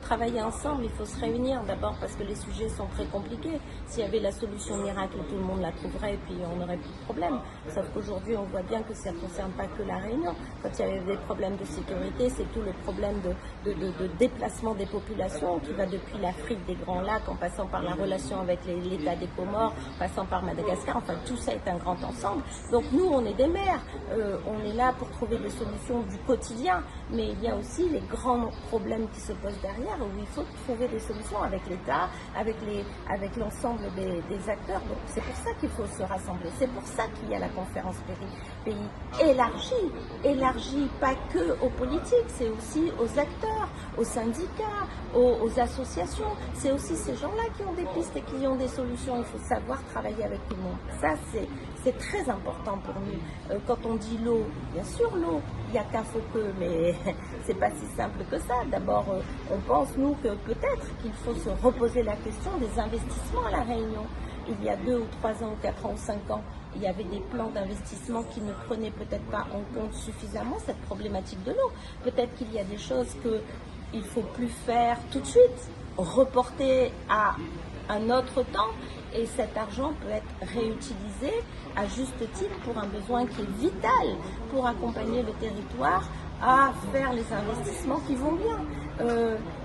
travailler ensemble, il faut se réunir d'abord parce que les sujets sont très compliqués. S'il y avait la solution miracle, tout le monde la trouverait et puis on n'aurait plus de problème. Sauf qu'aujourd'hui, on voit bien que ça ne concerne pas que la Réunion. Quand il y avait des problèmes de sécurité, c'est tout le problème de déplacement des populations qui va depuis l'Afrique des Grands Lacs, en passant par la relation avec l'État des Comores, en passant par Madagascar. Enfin, tout ça est un grand ensemble. Donc nous, on est des maires. On est là pour trouver des solutions du quotidien. Mais il y a aussi les grands problèmes qui se posent derrière où il faut trouver des solutions avec l'État, avec l'ensemble des acteurs. Donc c'est pour ça qu'il faut se rassembler. C'est pour ça qu'il y a la conférence pays élargie pas que aux politiques, c'est aussi aux acteurs, aux syndicats, aux associations. C'est aussi ces gens-là qui ont des pistes et qui ont des solutions. Il faut savoir travailler avec tout le monde. Ça, c'est très important pour nous. Quand on dit l'eau, bien sûr l'eau, il n'y a qu'un faut que, mais c'est pas si simple que ça. D'abord, on pense, nous, que peut-être qu'il faut se reposer la question des investissements à La Réunion. Il y a 2 ou 3 ans, ou 4 ans, ou 5 ans, il y avait des plans d'investissement qui ne prenaient peut-être pas en compte suffisamment cette problématique de l'eau. Peut-être qu'il y a des choses qu'il ne faut plus faire tout de suite, reporter à un autre temps, et cet argent peut être réutilisé à juste titre pour un besoin qui est vital pour accompagner le territoire à faire les investissements qui vont bien.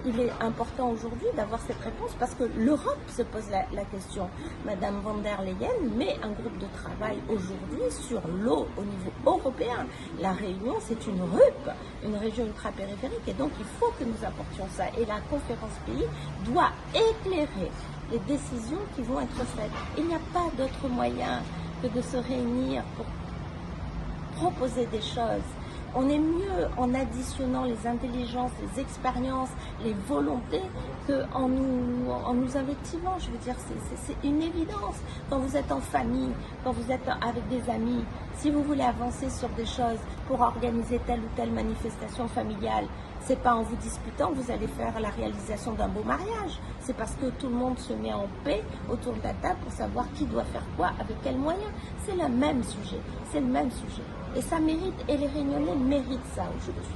Il est important aujourd'hui d'avoir cette réponse parce que l'Europe se pose la question. Madame von der Leyen met un groupe de travail aujourd'hui sur l'eau au niveau européen. La Réunion, c'est une RUP, une région ultra-périphérique, et donc il faut que nous apportions ça. Et la conférence pays doit éclairer les décisions qui vont être faites. Il n'y a pas d'autre moyen que de se réunir pour proposer des choses. On est mieux en additionnant les intelligences, les expériences, les volontés qu'en nous invectivant. Je veux dire, c'est une évidence. Quand vous êtes en famille, quand vous êtes avec des amis, si vous voulez avancer sur des choses pour organiser telle ou telle manifestation familiale, c'est pas en vous disputant que vous allez faire la réalisation d'un beau mariage. C'est parce que tout le monde se met en paix autour de la table pour savoir qui doit faire quoi, avec quels moyens. C'est le même sujet. C'est le même sujet. Et ça mérite, et les Réunionnais méritent ça aujourd'hui.